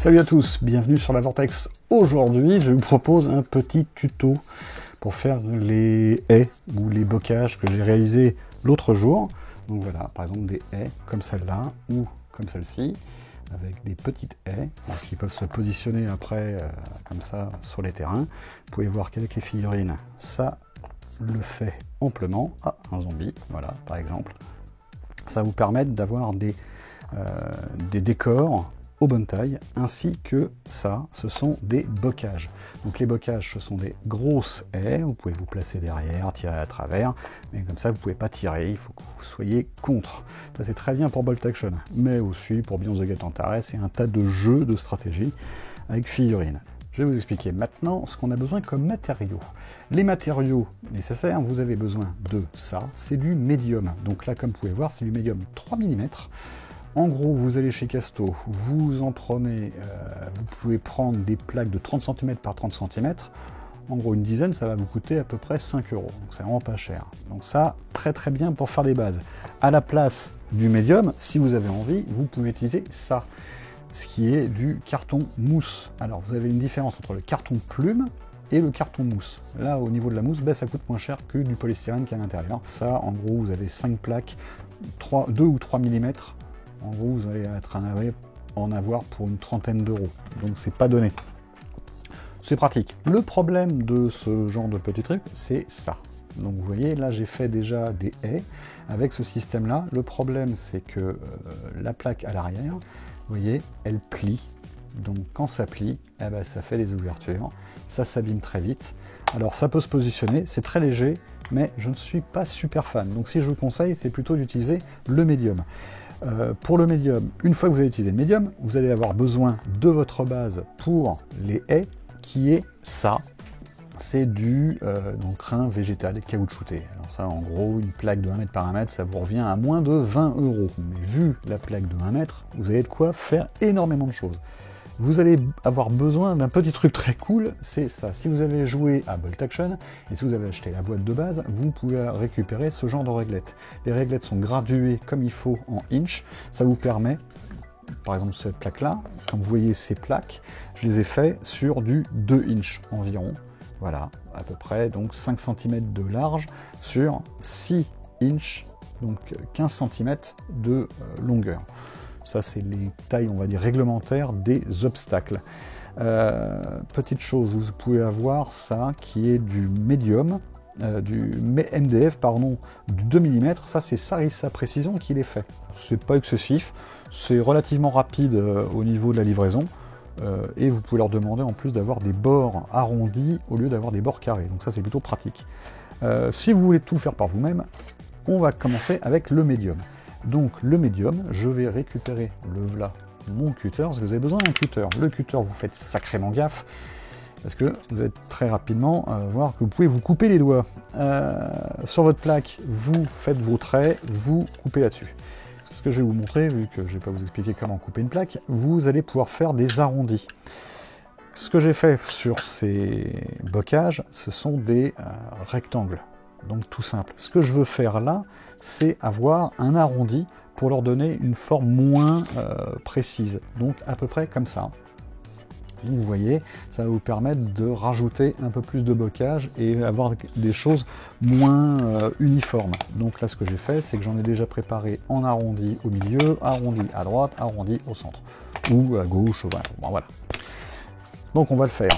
Salut à tous, bienvenue sur la Vortex. Aujourd'hui, je vous propose un petit tuto pour faire les haies ou les bocages que j'ai réalisés l'autre jour. Donc voilà, par exemple des haies comme celle-là ou comme celle-ci, avec des petites haies qui peuvent se positionner après comme ça sur les terrains. Vous pouvez voir qu'avec les figurines, ça le fait amplement. Ah, un zombie, voilà, par exemple. Ça vous permet d'avoir des décors aux bonnes tailles, ainsi que ça, ce sont des bocages. Donc les bocages, ce sont des grosses haies, vous pouvez vous placer derrière, tirer à travers, mais comme ça vous ne pouvez pas tirer, il faut que vous soyez contre. Ça c'est très bien pour Bolt Action, mais aussi pour Beyond the Gate Antares et un tas de jeux de stratégie avec figurines. Je vais vous expliquer maintenant ce qu'on a besoin comme matériaux. Les matériaux nécessaires, vous avez besoin de ça, c'est du médium. Donc là, comme vous pouvez voir, c'est du médium 3 mm. En gros, vous allez chez Casto, vous en prenez, vous pouvez prendre des plaques de 30 cm par 30 cm. En gros, une dizaine, ça va vous coûter à peu près 5 €. Donc c'est vraiment pas cher. Donc ça, très très bien pour faire les bases. À la place du médium, si vous avez envie, vous pouvez utiliser ça, ce qui est du carton mousse. Alors vous avez une différence entre le carton plume et le carton mousse. Là, au niveau de la mousse, ça coûte moins cher que du polystyrène qui est à l'intérieur. Ça, en gros, vous avez 5 plaques, 2 ou 3 mm. En gros, vous allez en avoir pour une trentaine d'euros. Donc, c'est pas donné. C'est pratique. Le problème de ce genre de petit truc, c'est ça. Donc, vous voyez, là, j'ai fait déjà des haies avec ce système-là. Le problème, c'est que la plaque à l'arrière, vous voyez, elle plie. Donc, quand ça plie, eh ben, ça fait des ouvertures. Ça s'abîme très vite. Alors, ça peut se positionner. C'est très léger, mais je ne suis pas super fan. Donc, si je vous conseille, c'est plutôt d'utiliser le médium. Pour le médium, une fois que vous avez utilisé le médium, vous allez avoir besoin de votre base pour les haies, qui est ça. C'est du crin végétal caoutchouté. Alors ça, en gros, une plaque de 1 m par 1 m, ça vous revient à moins de 20 €. Mais vu la plaque de 1 m, vous avez de quoi faire énormément de choses. Vous allez avoir besoin d'un petit truc très cool, c'est ça. Si vous avez joué à Bolt Action, et si vous avez acheté la boîte de base, vous pouvez récupérer ce genre de réglettes. Les réglettes sont graduées comme il faut en inch. Ça vous permet, par exemple cette plaque-là, comme vous voyez ces plaques, je les ai fait sur du 2 inch environ. Voilà, à peu près, donc 5 cm de large sur 6 inch, donc 15 cm de longueur. Ça, c'est les tailles, on va dire, réglementaires des obstacles. Petite chose, vous pouvez avoir ça qui est du médium, du MDF, pardon, du 2 mm. Ça, c'est Sarissa Précision qui les fait. C'est pas excessif, c'est relativement rapide au niveau de la livraison. Et vous pouvez leur demander en plus d'avoir des bords arrondis au lieu d'avoir des bords carrés. Donc ça, c'est plutôt pratique. Si vous voulez tout faire par vous-même, on va commencer avec le médium. Donc le médium, je vais récupérer mon cutter, parce que vous avez besoin d'un cutter. Le cutter, vous faites sacrément gaffe, parce que vous allez très rapidement voir que vous pouvez vous couper les doigts. Sur votre plaque, vous faites vos traits, vous coupez là-dessus. Ce que je vais vous montrer, vu que je ne vais pas vous expliquer comment couper une plaque, vous allez pouvoir faire des arrondis. Ce que j'ai fait sur ces bocages, ce sont des rectangles. Donc tout simple. Ce que je veux faire là, c'est avoir un arrondi pour leur donner une forme moins précise. Donc à peu près comme ça. Donc vous voyez, ça va vous permettre de rajouter un peu plus de bocage et avoir des choses moins uniformes. Donc là, ce que j'ai fait, c'est que j'en ai déjà préparé en arrondi au milieu, arrondi à droite, arrondi au centre. Ou à gauche, voilà. Bon, voilà. Donc on va le faire.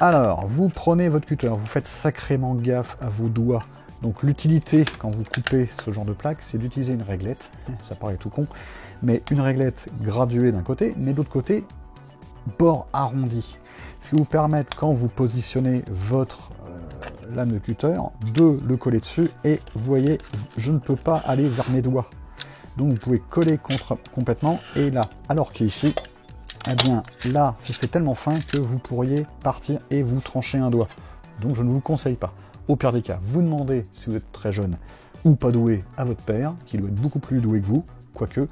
Alors, vous prenez votre cutter, vous faites sacrément gaffe à vos doigts. Donc l'utilité, quand vous coupez ce genre de plaque, c'est d'utiliser une réglette. Ça paraît tout con, mais une réglette graduée d'un côté, mais de l'autre côté, bord arrondi. Ce qui vous permet, quand vous positionnez votre lame de cutter, de le coller dessus. Et vous voyez, je ne peux pas aller vers mes doigts. Donc vous pouvez coller complètement, et là, alors qu'ici, eh bien là, c'est tellement fin que vous pourriez partir et vous trancher un doigt. Donc je ne vous conseille pas. Au pire des cas, vous demandez, si vous êtes très jeune ou pas doué, à votre père, qui doit être beaucoup plus doué que vous, quoique,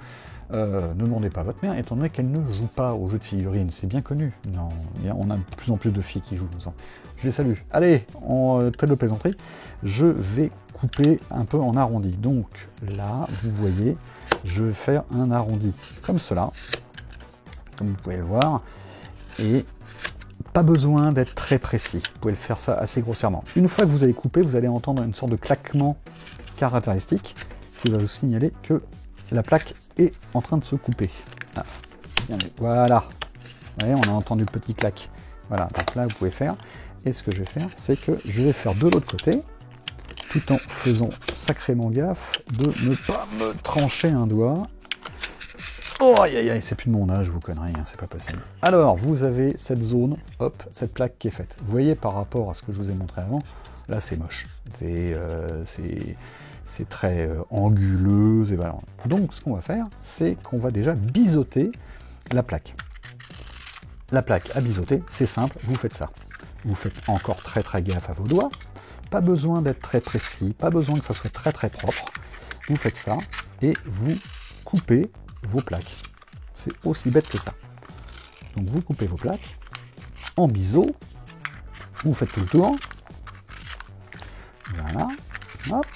ne demandez pas à votre mère, étant donné qu'elle ne joue pas aux jeux de figurines, c'est bien connu. Non, on a de plus en plus de filles qui jouent comme ça. Je les salue. Allez, en trait de plaisanterie, je vais couper un peu en arrondi. Donc là, vous voyez, je vais faire un arrondi comme cela, comme vous pouvez le voir. Et pas besoin d'être très précis, vous pouvez le faire ça assez grossièrement. Une fois que vous avez coupé, vous allez entendre une sorte de claquement caractéristique qui va vous signaler que la plaque est en train de se couper. Ah, bien vu. Voilà, vous voyez, on a entendu le petit clac. Voilà, donc là vous pouvez faire. Et ce que je vais faire, c'est que je vais faire de l'autre côté, tout en faisant sacrément gaffe de ne pas me trancher un doigt. Oh, aïe aïe aïe, c'est plus de mon âge, vous conneries, hein, c'est pas possible. Alors, vous avez cette zone, hop, cette plaque qui est faite. Vous voyez, par rapport à ce que je vous ai montré avant, là c'est moche. C'est très anguleux, et voilà. Donc, ce qu'on va faire, c'est qu'on va déjà biseauter la plaque. La plaque à biseauter, c'est simple, vous faites ça. Vous faites encore très très gaffe à vos doigts. Pas besoin d'être très précis, pas besoin que ça soit très très propre. Vous faites ça, et vous coupez vos plaques. C'est aussi bête que ça. Donc vous coupez vos plaques en biseau, vous faites tout le tour. Voilà. Hop.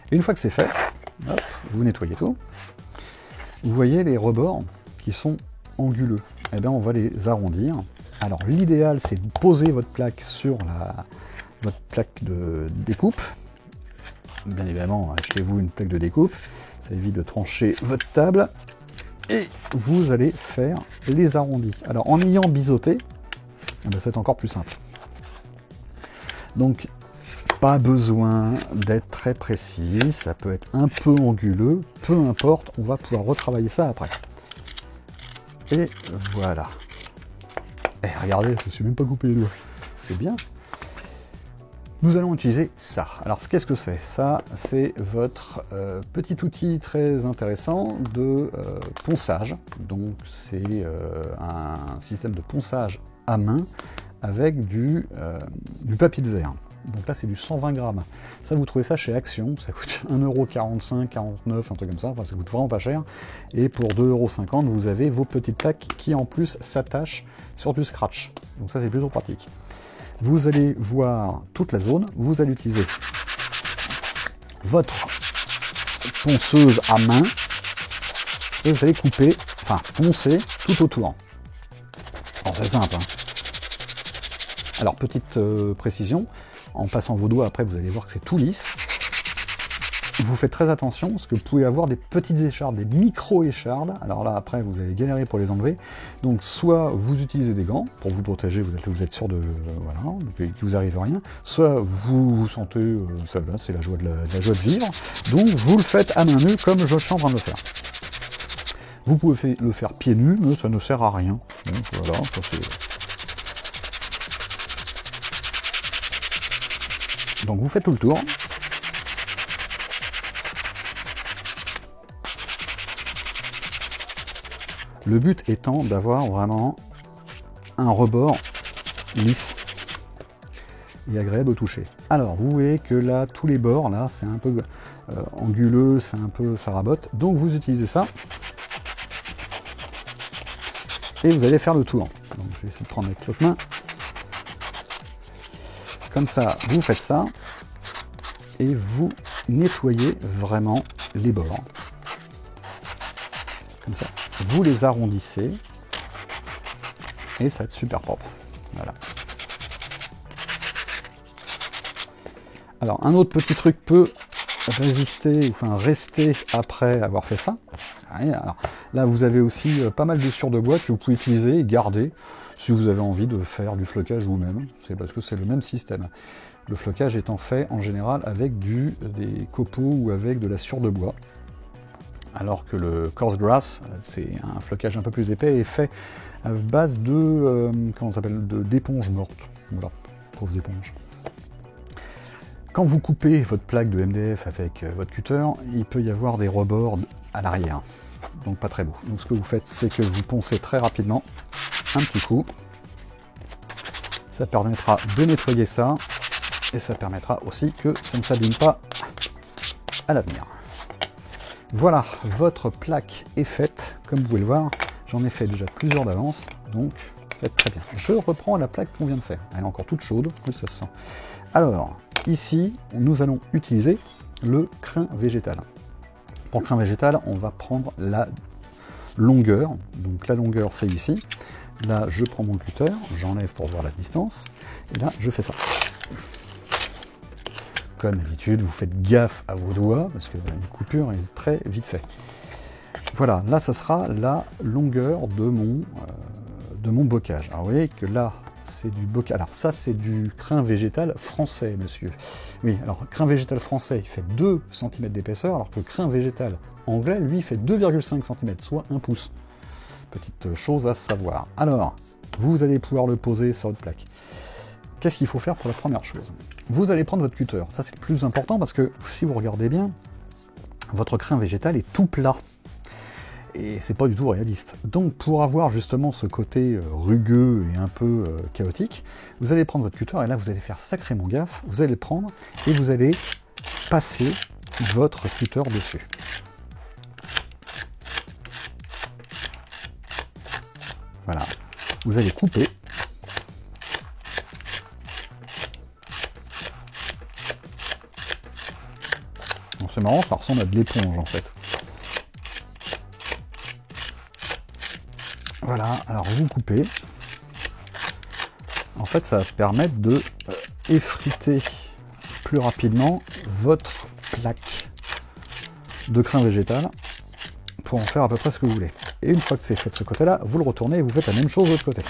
Et une fois que c'est fait, hop, vous nettoyez tout. Vous voyez les rebords qui sont anguleux. Eh bien on va les arrondir. Alors l'idéal c'est de poser votre plaque sur votre plaque de découpe. Bien évidemment, achetez-vous une plaque de découpe. Ça évite de trancher votre table. Et vous allez faire les arrondis. Alors en ayant biseauté, c'est encore plus simple. Donc pas besoin d'être très précis, ça peut être un peu anguleux, peu importe, on va pouvoir retravailler ça après. Et voilà. Et regardez, je ne suis même pas coupé les doigts. C'est bien. Nous allons utiliser ça. Alors, qu'est-ce que c'est? Ça, c'est votre petit outil très intéressant de ponçage. Donc, c'est un système de ponçage à main avec du papier de verre. Donc là, c'est du 120 grammes. Ça, vous trouvez ça chez Action. Ça coûte 1,45 €, 49 €, un truc comme ça. Enfin, ça coûte vraiment pas cher. Et pour 2,50 €, vous avez vos petites plaques qui, en plus, s'attachent sur du scratch. Donc ça, c'est plutôt pratique. Vous allez voir toute la zone, vous allez utiliser votre ponceuse à main et vous allez couper, enfin poncer tout autour. Alors c'est simple. Hein. Alors petite précision, en passant vos doigts après vous allez voir que c'est tout lisse. Vous faites très attention parce que vous pouvez avoir des petites échardes, des micro-échardes. Alors là, après, vous allez galérer pour les enlever. Donc, soit vous utilisez des gants pour vous protéger, vous êtes sûr de voilà, qu'il vous arrive rien. Soit vous sentez, ça, là, c'est la joie de vivre. Donc, vous le faites à main nue comme je suis en train de le faire. Vous pouvez le faire pieds nus, mais ça ne sert à rien. Donc, voilà, ça c'est... Donc, vous faites tout le tour. Le but étant d'avoir vraiment un rebord lisse et agréable au toucher. Alors, vous voyez que là, tous les bords, là, c'est un peu anguleux, c'est un peu, ça rabote. Donc, vous utilisez ça et vous allez faire le tour. Donc, je vais essayer de prendre avec l'autre main. Comme ça, vous faites ça et vous nettoyez vraiment les bords. Comme ça. Vous les arrondissez et ça va être super propre. Voilà. Alors un autre petit truc peut résister, enfin rester après avoir fait ça. Alors, là vous avez aussi pas mal de sciure de bois que vous pouvez utiliser et garder si vous avez envie de faire du flocage vous-même. C'est parce que c'est le même système. Le flocage étant fait en général avec des copeaux ou avec de la sciure de bois. Alors que le coarse grass, c'est un flocage un peu plus épais et fait à base de comment ça s'appelle, d'éponges mortes. Voilà, pauvres éponges. Quand vous coupez votre plaque de MDF avec votre cutter, il peut y avoir des rebords à l'arrière. Donc pas très beau. Donc ce que vous faites, c'est que vous poncez très rapidement, un petit coup. Ça permettra de nettoyer ça et ça permettra aussi que ça ne s'abîme pas à l'avenir. Voilà, votre plaque est faite, comme vous pouvez le voir, j'en ai fait déjà plusieurs d'avance, donc c'est très bien. Je reprends la plaque qu'on vient de faire, elle est encore toute chaude, plus ça se sent. Alors, ici, nous allons utiliser le crin végétal. Pour le crin végétal, on va prendre la longueur, donc la longueur c'est ici. là je prends mon cutter, j'enlève pour voir la distance, et là je fais ça. Comme d'habitude, vous faites gaffe à vos doigts, parce que une coupure est très vite fait. Voilà, là ça sera la longueur de mon bocage. Alors vous voyez que là, c'est du bocage. Alors ça, c'est du crin végétal français, monsieur. Oui, alors crin végétal français, il fait 2 cm d'épaisseur, alors que le crin végétal anglais, lui, fait 2,5 cm, soit 1 pouce. Petite chose à savoir. Alors, vous allez pouvoir le poser sur votre plaque. Qu'est-ce qu'il faut faire pour la première chose? Vous allez prendre votre cutter. Ça, c'est le plus important, parce que si vous regardez bien, votre crin végétal est tout plat. Et c'est pas du tout réaliste. Donc pour avoir justement ce côté rugueux et un peu chaotique, vous allez prendre votre cutter et là vous allez faire sacrément gaffe, vous allez le prendre et vous allez passer votre cutter dessus. Voilà, vous allez couper. C'est marrant, ça ressemble à de l'éponge en fait. Voilà, alors vous coupez. En fait, ça va permettre de effriter plus rapidement votre plaque de crin végétal pour en faire à peu près ce que vous voulez. Et une fois que c'est fait de ce côté-là, vous le retournez et vous faites la même chose de l'autre côté.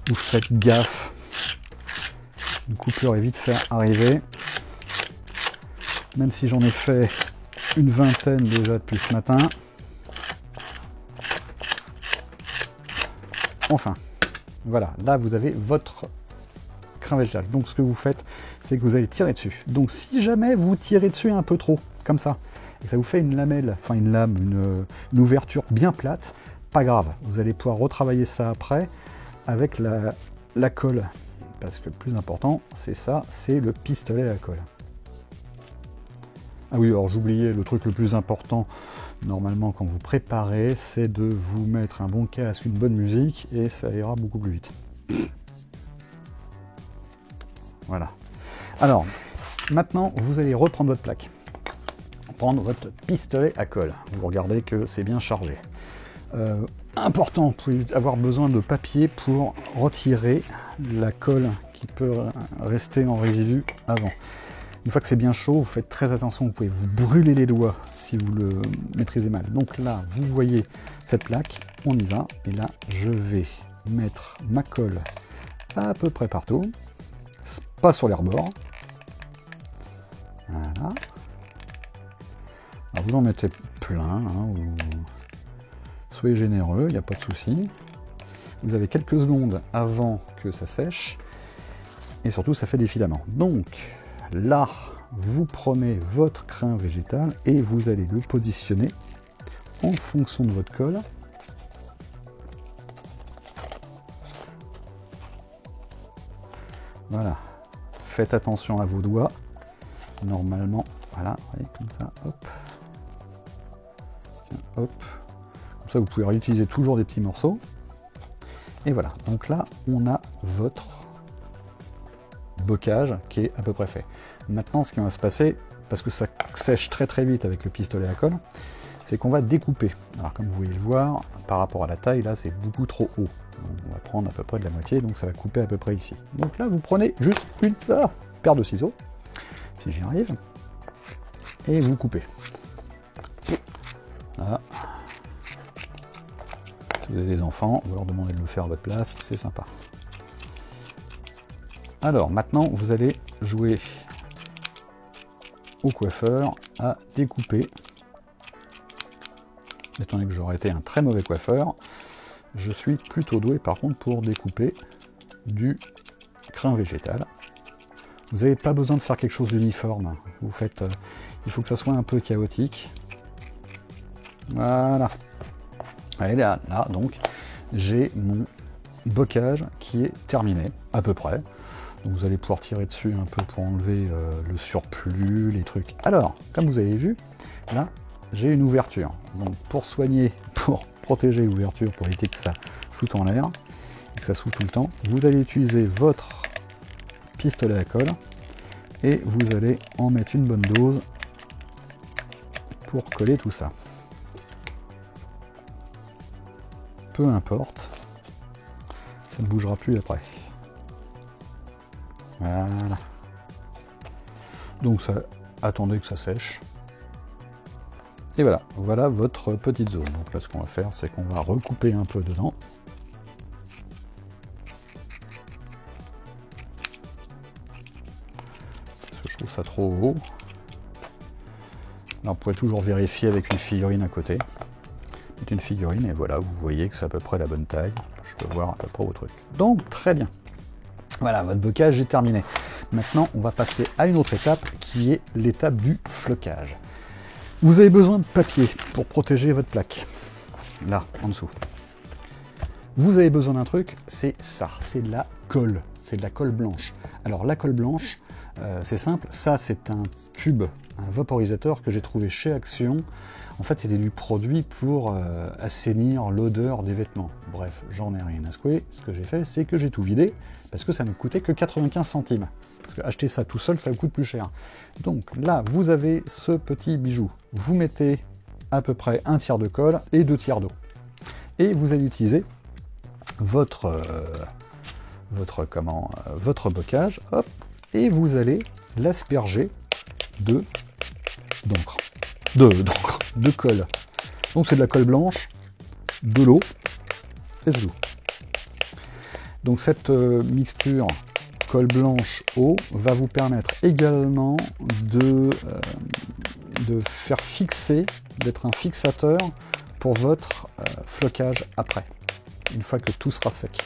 Vous faites gaffe. Une coupure est vite fait arriver. Même si j'en ai fait une vingtaine déjà depuis ce matin. Enfin, voilà, là vous avez votre crin végétal. Donc ce que vous faites, c'est que vous allez tirer dessus. Donc si jamais vous tirez dessus un peu trop, comme ça, et ça vous fait une lamelle, enfin une lame, une ouverture bien plate, pas grave. Vous allez pouvoir retravailler ça après avec la colle. Parce que le plus important, c'est ça, c'est le pistolet à colle. Ah oui, alors j'oubliais le truc le plus important, normalement quand vous préparez, c'est de vous mettre un bon casque, une bonne musique, et ça ira beaucoup plus vite. Voilà. Alors, maintenant, vous allez reprendre votre plaque. Prendre votre pistolet à colle. Vous regardez que c'est bien chargé. Important, vous pouvez avoir besoin de papier pour retirer la colle qui peut rester en résidu avant. Une fois que c'est bien chaud, vous faites très attention, vous pouvez vous brûler les doigts si vous le maîtrisez mal. Donc là, vous voyez cette plaque, on y va. Et là, je vais mettre ma colle à peu près partout. Pas sur les rebords. Voilà. Alors vous en mettez plein, hein, soyez généreux, il n'y a pas de souci. Vous avez quelques secondes avant que ça sèche. Et surtout, ça fait des filaments. Donc, là, vous prenez votre crin végétal et vous allez le positionner en fonction de votre colle. Voilà. Faites attention à vos doigts. Normalement, voilà, voyez, comme ça, hop. Tiens, hop. Comme ça, vous pouvez réutiliser toujours des petits morceaux. Et voilà. Donc là, on a votre bocage qui est à peu près fait. Maintenant, ce qui va se passer, parce que ça sèche très très vite avec le pistolet à colle, c'est qu'on va découper. Alors comme vous pouvez le voir, par rapport à la taille, là c'est beaucoup trop haut. Donc, on va prendre à peu près de la moitié, donc ça va couper à peu près ici. Donc là, vous prenez juste une paire de ciseaux, si j'y arrive, et vous coupez. Voilà. Si vous avez des enfants, vous leur demandez de le faire à votre place, c'est sympa. Alors maintenant, vous allez jouer au coiffeur à découper. Étant donné que j'aurais été un très mauvais coiffeur, je suis plutôt doué par contre pour découper du crin végétal. Vous n'avez pas besoin de faire quelque chose d'uniforme. Vous faites, il faut que ça soit un peu chaotique. Voilà. Allez là donc, j'ai mon bocage qui est terminé, à peu près. Donc vous allez pouvoir tirer dessus un peu pour enlever le surplus, les trucs. Alors, comme vous avez vu, là, j'ai une ouverture. Donc pour soigner, pour protéger l'ouverture, pour éviter que ça foute en l'air, et que ça souffle tout le temps, vous allez utiliser votre pistolet à colle et vous allez en mettre une bonne dose pour coller tout ça. Peu importe, ça ne bougera plus après. Voilà. Donc ça, attendez que ça sèche. Et voilà, voilà votre petite zone. Donc là, ce qu'on va faire, c'est qu'on va recouper un peu dedans. Parce que je trouve ça trop haut. Là, on pourrait toujours vérifier avec une figurine à côté. C'est une figurine, et voilà, vous voyez que c'est à peu près la bonne taille. Je peux voir à peu près vos trucs. Donc, très bien. Voilà, votre bocage est terminé. Maintenant, on va passer à une autre étape, qui est l'étape du flocage. Vous avez besoin de papier pour protéger votre plaque. Là, en dessous. Vous avez besoin d'un truc, c'est ça, c'est de la colle. C'est de la colle blanche. Alors, la colle blanche, c'est simple. Ça, c'est un tube, un vaporisateur que j'ai trouvé chez Action. En fait, c'était du produit pour assainir l'odeur des vêtements. Bref, j'en ai rien à secouer. Ce que j'ai fait, c'est que j'ai tout vidé, parce que ça ne coûtait que 95 centimes. Parce que acheter ça tout seul, ça vous coûte plus cher. Donc là, vous avez ce petit bijou. Vous mettez à peu près un tiers de colle et 2 tiers d'eau. Et vous allez utiliser votre bocage, hop, et vous allez l'asperger d'encre. De colle. Donc c'est de la colle blanche, de l'eau, et c'est tout. Donc cette mixture colle blanche eau va vous permettre également de faire fixer, d'être un fixateur pour votre flocage après, une fois que tout sera sec.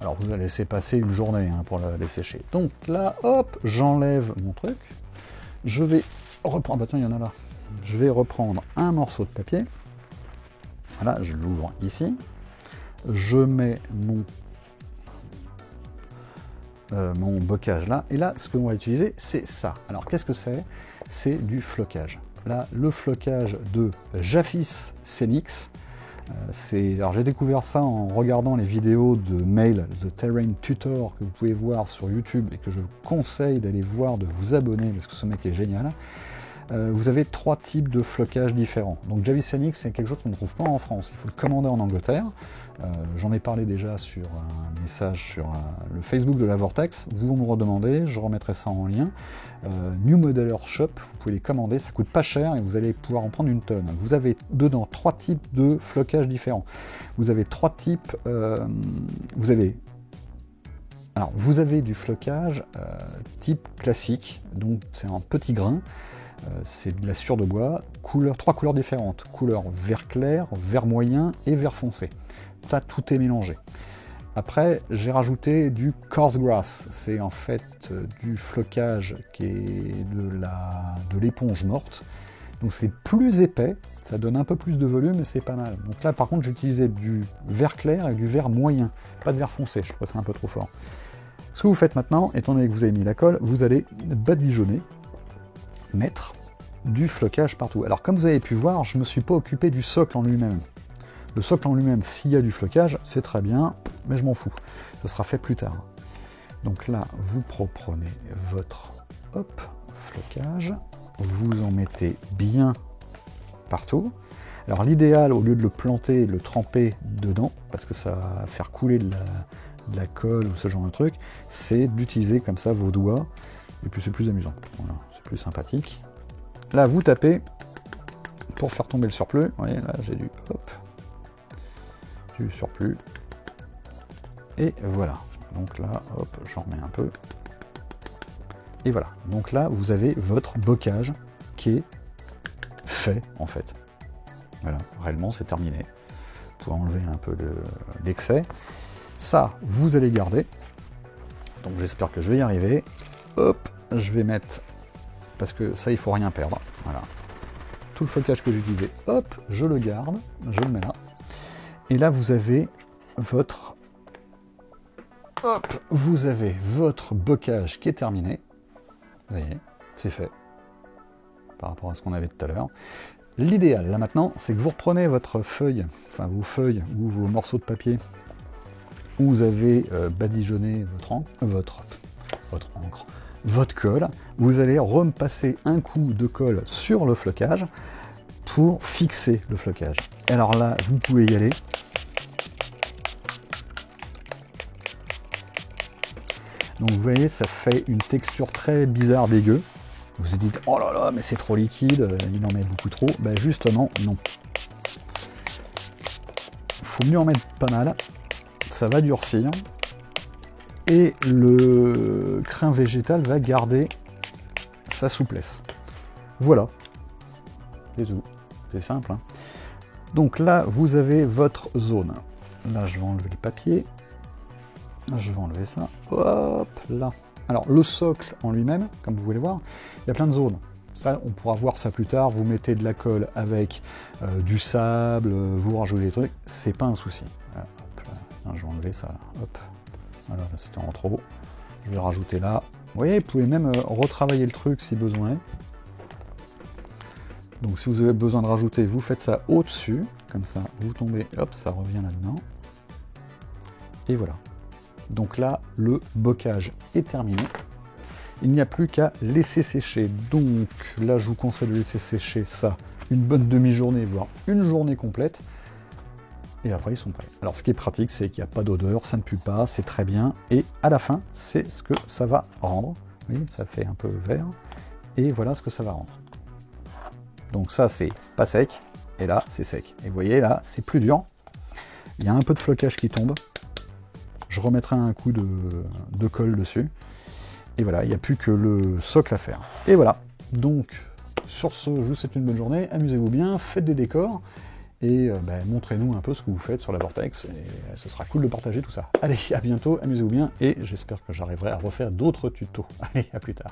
Alors vous allez laisser passer une journée pour les sécher. Donc là, hop, j'enlève mon truc. Je vais reprendre, attends, il y en a là. Je vais reprendre un morceau de papier. Voilà, je l'ouvre ici. Je mets mon bocage là. Et là, ce qu'on va utiliser, c'est ça. Alors, qu'est-ce que c'est? C'est du flocage. Là, le flocage de Jafis Cenix. Alors, j'ai découvert ça en regardant les vidéos de Mail, The Terrain Tutor, que vous pouvez voir sur YouTube et que je vous conseille d'aller voir, de vous abonner, parce que ce mec est génial. Vous avez 3 types de flocage différents. Donc Jafis Cenix, c'est quelque chose qu'on ne trouve pas en France. Il faut le commander en Angleterre. J'en ai parlé déjà sur un message sur le Facebook de la Vortex. Vous me redemandez, je remettrai ça en lien. New Modeler Shop, vous pouvez les commander, ça coûte pas cher et vous allez pouvoir en prendre une tonne. Vous avez dedans 3 types de flocage différents. Vous avez 3 types. Vous avez du flocage type classique, donc c'est en petit grain. C'est de la sciure de bois, 3 couleurs différentes, couleur vert clair, vert moyen et vert foncé. Là, tout est mélangé. Après, j'ai rajouté du coarse grass, c'est en fait du flocage qui est de l'éponge morte. Donc c'est plus épais, ça donne un peu plus de volume et c'est pas mal. Donc là, par contre, j'ai utilisé du vert clair et du vert moyen, pas de vert foncé, je trouve ça un peu trop fort. Ce que vous faites maintenant, étant donné que vous avez mis la colle, vous allez badigeonner, mettre du flocage partout. Alors comme vous avez pu voir, je ne me suis pas occupé du socle en lui-même. Le socle en lui-même, s'il y a du flocage, c'est très bien, mais je m'en fous. Ce sera fait plus tard. Donc là, vous prenez votre flocage, vous en mettez bien partout. Alors l'idéal, au lieu de le planter, de le tremper dedans, parce que ça va faire couler de la colle ou ce genre de truc, c'est d'utiliser comme ça vos doigts, et puis c'est plus amusant. Voilà, c'est plus sympathique. Là, vous tapez pour faire tomber le surplus. Vous voyez, là, j'ai du surplus. Et voilà. Donc là, hop, j'en remets un peu. Et voilà. Donc là, vous avez votre bocage qui est fait, en fait. Voilà, réellement, c'est terminé. Vous pouvez enlever un peu l'excès. Ça, vous allez garder. Donc j'espère que je vais y arriver. Hop, je vais mettre... Parce que ça, il faut rien perdre. Voilà. Tout le flocage que j'utilisais, hop, je le garde. Je le mets là. Et là, vous avez votre... Hop, vous avez votre bocage qui est terminé. Vous voyez, c'est fait. Par rapport à ce qu'on avait tout à l'heure. L'idéal, là maintenant, c'est que vous reprenez votre feuille, enfin vos feuilles ou vos morceaux de papier où vous avez badigeonné votre encre, votre colle, vous allez repasser un coup de colle sur le flocage pour fixer le flocage. Et alors là, vous pouvez y aller. Donc vous voyez, ça fait une texture très bizarre, dégueu. Vous vous dites, oh là là, mais c'est trop liquide, il en met beaucoup trop. Ben justement, non. Faut mieux en mettre pas mal, ça va durcir. Et le crin végétal va garder sa souplesse. Voilà. C'est tout. C'est simple. Hein. Donc là, vous avez votre zone. Là, je vais enlever le papier. Je vais enlever ça. Hop là. Alors, le socle en lui-même, comme vous pouvez le voir, il y a plein de zones. Ça, on pourra voir ça plus tard. Vous mettez de la colle avec du sable, vous rajoutez des trucs. C'est pas un souci. Voilà, hop, là. Je vais enlever ça. Là. Hop. Voilà, là, c'était en trop. Je vais rajouter là. Vous voyez, vous pouvez même retravailler le truc si besoin. Donc, si vous avez besoin de rajouter, vous faites ça au-dessus. Comme ça, vous tombez, hop, ça revient là-dedans. Et voilà. Donc là, le bocage est terminé. Il n'y a plus qu'à laisser sécher. Donc là, je vous conseille de laisser sécher ça une bonne demi-journée, voire une journée complète. Et après, ils sont prêts. Alors, ce qui est pratique, c'est qu'il n'y a pas d'odeur, ça ne pue pas, c'est très bien. Et à la fin, c'est ce que ça va rendre. Vous voyez, ça fait un peu vert. Et voilà ce que ça va rendre. Donc ça, c'est pas sec. Et là, c'est sec. Et vous voyez, là, c'est plus dur. Il y a un peu de flocage qui tombe. Je remettrai un coup de colle dessus. Et voilà, il n'y a plus que le socle à faire. Et voilà. Donc, sur ce, je vous souhaite une bonne journée. Amusez-vous bien, faites des décors. Et montrez-nous un peu ce que vous faites sur la Vortex. Et ce sera cool de partager tout ça. Allez, à bientôt, amusez-vous bien. Et j'espère que j'arriverai à refaire d'autres tutos. Allez, à plus tard.